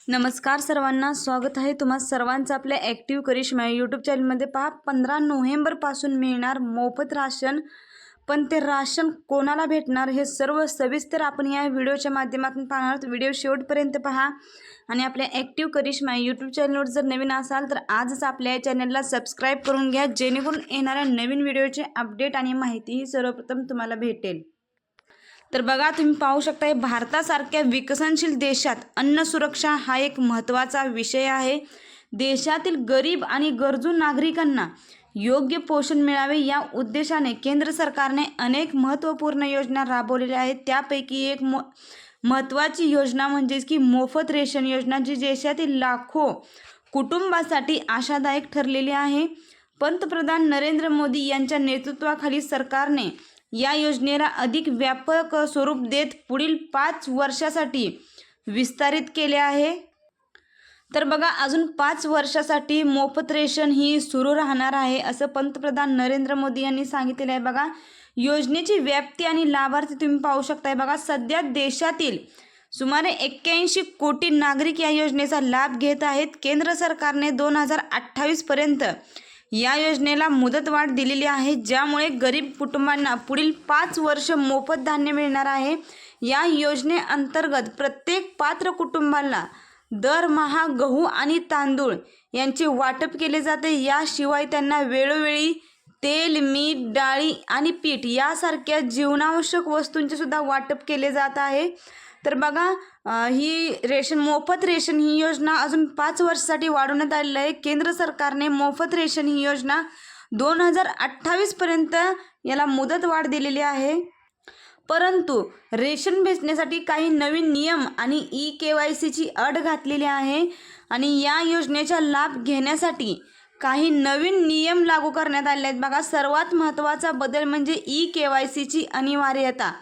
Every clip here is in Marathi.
नमस्कार सर्वांना, स्वागत आहे तुम्हा सर्वांचं आपल्या ॲक्टिव्ह करिश्मा यूट्यूब चॅनलमध्ये। पहा, 15 नोव्हेंबरपासून मिळणार मोफत राशन, पण ते राशन कोणाला भेटणार हे सर्व सविस्तर आपण या व्हिडिओच्या माध्यमातून पाहणार आहोत। व्हिडिओ शेवटपर्यंत पहा आणि आपल्या ॲक्टिव्ह करिश्मा यूट्यूब चॅनलवर जर नवीन असाल तर आजच आपल्या चॅनलला सबस्क्राईब करून घ्या, जेणेकरून येणाऱ्या नवीन व्हिडिओचे अपडेट आणि माहिती ही सर्वप्रथम तुम्हाला भेटेल। तर बघा, तुम्ही पाहू शकता, भारतासारख्या विकसनशील देशात अन्न सुरक्षा हा एक महत्त्वाचा विषय आहे। देशातील गरीब आणि गरजू नागरिकांना योग्य पोषण मिळावे या उद्देशाने केंद्र सरकारने अनेक महत्त्वपूर्ण योजना राबवलेल्या आहेत। त्यापैकी एक महत्त्वाची योजना म्हणजे की मोफत रेशन योजना, जी देशातील लाखो कुटुंबासाठी आशादायक ठरलेली आहे। पंतप्रधान नरेंद्र मोदी यांच्या नेतृत्वाखाली सरकारने या योजनेला अधिक व्यापक स्वरूप देत पुढील 5 वर्षासाठी विस्तारित केले आहे। तर बघा, अजून 5 वर्षासाठी मोफत रेशन ही सुरू राहणार आहे, असं पंतप्रधान नरेंद्र मोदी यांनी सांगितलेलं आहे। बघा, योजनेची व्याप्ती आणि लाभार्थी तुम्ही पाहू शकताय। बघा, सध्या देशातील सुमारे 81 कोटी नागरिक या योजनेचा लाभ घेत आहेत। केंद्र सरकारने 2028 पर्यंत या योजनेला मुदतवाढ दिलेली आहे, ज्यामुळे गरीब कुटुंबांना पुढील 5 वर्ष मोफत धान्य मिळणार आहे। या योजनेअंतर्गत प्रत्येक पात्र कुटुंबाला दरमहा गहू आणि तांदूळ यांचे वाटप केले जाते। याशिवाय त्यांना वेळोवेळी तेल, मीठ, डाळी आणि पीठ यासारख्या जीवनावश्यक वस्तूंचे सुद्धा वाटप केले जात आहे। तर बघा, ही मोफत रेशन ही योजना अजून 5 वर्षासाठी वाढवण्यात आलेली आहे। केंद्र सरकारने मोफत रेशन ही योजना 2028 पर्यंत याला मुदतवाढ दिलेली आहे। परंतु रेशन भेटण्यासाठी काही नवीन नियम आणि KYCची अट घातलेली आहे आणि या योजनेचा लाभ घेण्यासाठी काही नवीन नियम लागू करण्यात आले आहेत। बघा, सर्वात महत्त्वाचा बदल म्हणजे KYCची अनिवार्यता।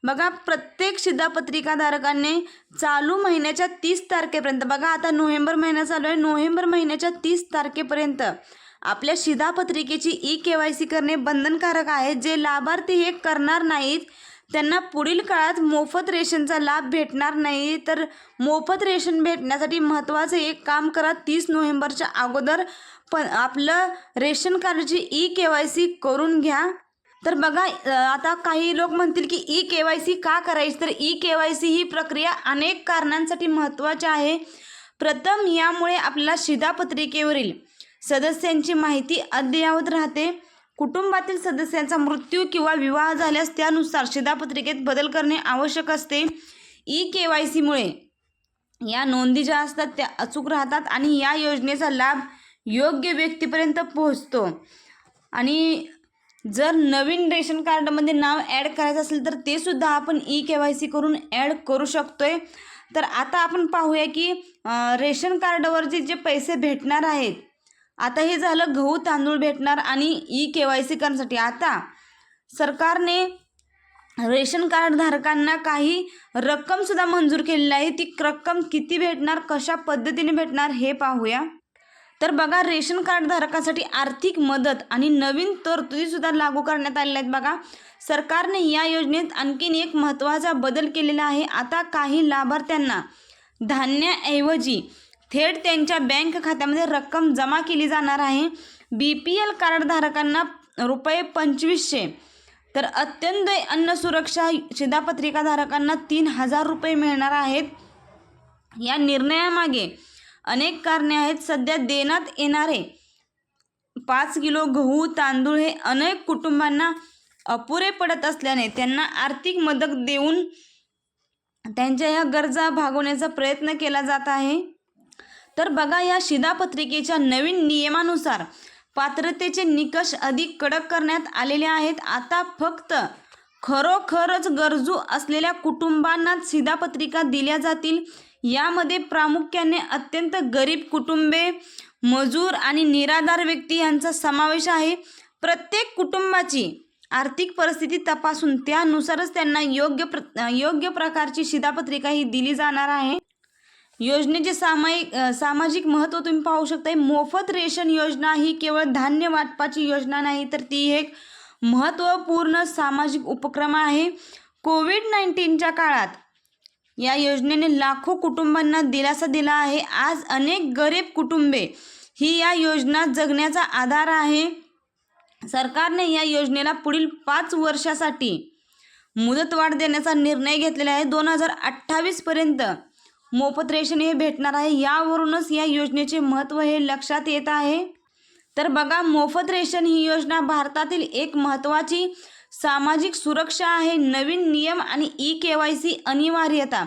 बघा, प्रत्येक शिधापत्रिकाधारकांनी चालू महिन्याच्या 30 तारखेपर्यंत, बघा आता नोव्हेंबर महिना चालू आहे, नोव्हेंबर महिन्याच्या 30 तारखेपर्यंत आपल्या शिधापत्रिकेची KYC करणे बंधनकारक आहे। जे लाभार्थी हे करणार नाहीत त्यांना पुढील काळात मोफत रेशनचा लाभ भेटणार नाही। तर मोफत रेशन भेटण्यासाठी महत्त्वाचं एक काम करा, 30 नोव्हेंबरच्या अगोदर आपलं रेशन कार्डची KYC करून घ्या। तर बघा, आता काही लोक म्हणतील की KYC का करायची, तर KYC ही प्रक्रिया अनेक कारणांसाठी महत्त्वाची आहे। प्रथम, यामुळे आपल्याला शिधापत्रिकेवरील सदस्यांची माहिती अद्ययावत राहते। कुटुंबातील सदस्यांचा मृत्यू किंवा विवाह झाल्यास त्यानुसार शिधापत्रिकेत बदल करणे आवश्यक असते। KYC मुळे या नोंदी ज्या असतात त्या अचूक राहतात आणि या योजनेचा लाभ योग्य व्यक्तीपर्यंत पोहोचतो। आणि जर नवीन रेशन कार्डमध्ये नाव ॲड करायचं असेल तर ते सुद्धा आपण KYC करून ॲड करू शकतोय। तर आता आपण पाहूया की रेशन कार्डवरचे जे पैसे भेटणार आहेत, आता हे झालं गहू तांदूळ भेटणार आणि KYC करण्यासाठी आता सरकारने रेशन कार्ड धारकांना काही रक्कमसुद्धा मंजूर केलेली आहे। ती रक्कम किती भेटणार, कशा पद्धतीने भेटणार हे पाहूया। तर बघा, रेशन कार्ड धारकांसाठी आर्थिक मदत आणि नवीन तरतुदीसुद्धा लागू करण्यात आलेल्या आहेत। बघा, सरकारने या योजनेत आणखीन एक महत्त्वाचा बदल केलेला आहे। आता काही लाभार्थ्यांना धान्याऐवजी थेट त्यांच्या बँक खात्यामध्ये रक्कम जमा केली जाणार आहे। BPL कार्ड धारकांना ₹2500, तर अंत्योदय अन्न सुरक्षा शिधापत्रिका धारकांना ₹3000 मिळणार आहेत। या निर्णयामागे अनेक कारणे आहेत। सध्या देण्यात येणारे 5 किलो गहू तांदूळ हे अनेक कुटुंबांना अपुरे पडत असल्याने त्यांना आर्थिक मदत देऊन त्यांच्या या गरजा भागवण्याचा प्रयत्न केला जात आहे। तर बघा, या शिधापत्रिकेच्या नवीन नियमानुसार पात्रतेचे निकष अधिक कडक करण्यात आलेले आहेत। आता फक्त खरोखरच गरजू असलेल्या कुटुंबांनाच शिधापत्रिका दिल्या जातील। यामध्ये प्रामुख्याने अत्यंत गरीब कुटुंबे, मजूर आणि निराधार व्यक्ती यांचा समावेश आहे। प्रत्येक कुटुंबाची आर्थिक परिस्थिती तपासून त्यानुसारच त्यांना योग्य प्रकारची शिधापत्रिका ही दिली जाणार आहे। योजनेचे सामाजिक महत्त्व तुम्ही पाहू शकता। मोफत रेशन योजना ही केवळ धान्य वाटपाची योजना नाही, तर ती एक महत्त्वपूर्ण सामाजिक उपक्रम आहे। कोविड-19च्या काळात या योजनेने लाखो कुटुंबांना दिलासा दिला आहे. आज अनेक गरीब कुटुंबे ही या योजना जगण्याचा आधार आहे. सरकारने या योजनेला पुढील 5 वर्षासाठी मुदतवाढ देण्याचा निर्णय घेतलेला आहे. 2028 पर्यंत मोफत रेशन हे भेटणार आहे. यावरूनच या योजनेचे महत्त्व हे लक्षात येत आहे. तर बघा, मोफत रेशन ही योजना भारतातील एक महत्त्वाची सामाजिक सुरक्षा आहे. नवीन नियम आणि KYC अनिवार्यता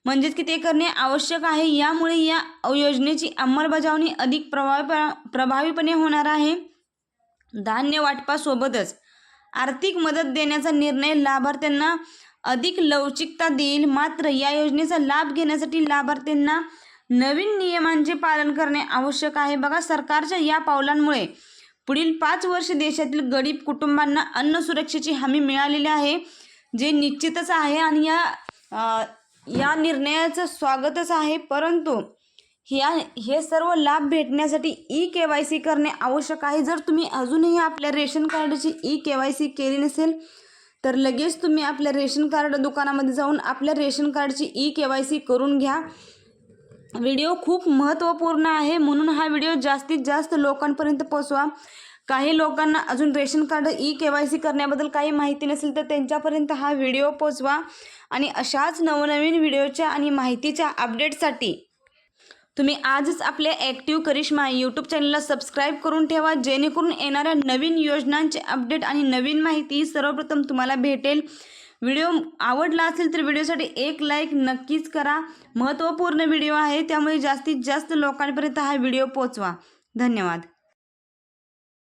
म्हणजेच की ते करणे आवश्यक आहे. यामुळे या योजनेची अंमलबजावणी अधिक प्रभावीपणे होणार आहे. धान्य वाटपासोबतच आर्थिक मदत देण्याचा निर्णय लाभार्थ्यांना अधिक लवचिकता देईल. मात्र या योजनेचा लाभ घेण्यासाठी लाभार्थ्यांना नवीन नियमांचे पालन करणे आवश्यक आहे. बघा, सरकारच्या या पावलांमुळे पुढील 5 वर्ष देशातील गरीब कुटुंबांना अन्न सुरक्षेची हमी मिळालेली आहे, जे निश्चितच आहे आणि या निर्णयाचं स्वागतच आहे. परंतु हे सर्व लाभ भेटण्यासाठी KYC करणे आवश्यक आहे. जर तुम्ही अजूनही आपल्या रेशन कार्डची KYC केली नसेल तर लगेच तुम्ही आपल्या रेशन कार्ड दुकानामध्ये जाऊन आपल्या रेशन कार्डची KYC करून घ्या. व्हिडिओ खूप महत्त्वपूर्ण आहे, म्हणून हा व्हिडिओ जास्तीत जास्त लोकांपर्यंत पोहोचवा. काही लोकांना अजून रेशन कार्ड KYC करण्याबद्दल काही माहिती नसेल तर त्यांच्यापर्यंत हा व्हिडिओ पोहोचवा. आणि अशाच नवनवीन व्हिडिओच्या आणि माहितीच्या अपडेटसाठी तुम्ही आजच आपल्या ॲक्टिव्ह करिश्मा यूट्यूब चॅनलला सबस्क्राईब करून ठेवा, जेणेकरून येणाऱ्या नवीन योजनांचे अपडेट आणि नवीन माहिती सर्वप्रथम तुम्हाला भेटेल. व्हिडिओ आवडला असेल तर व्हिडिओसाठी एक लाईक नक्कीच करा. महत्त्वपूर्ण व्हिडिओ आहे, त्यामुळे जास्तीत जास्त लोकांपर्यंत हा व्हिडिओ पोहोचवा. धन्यवाद.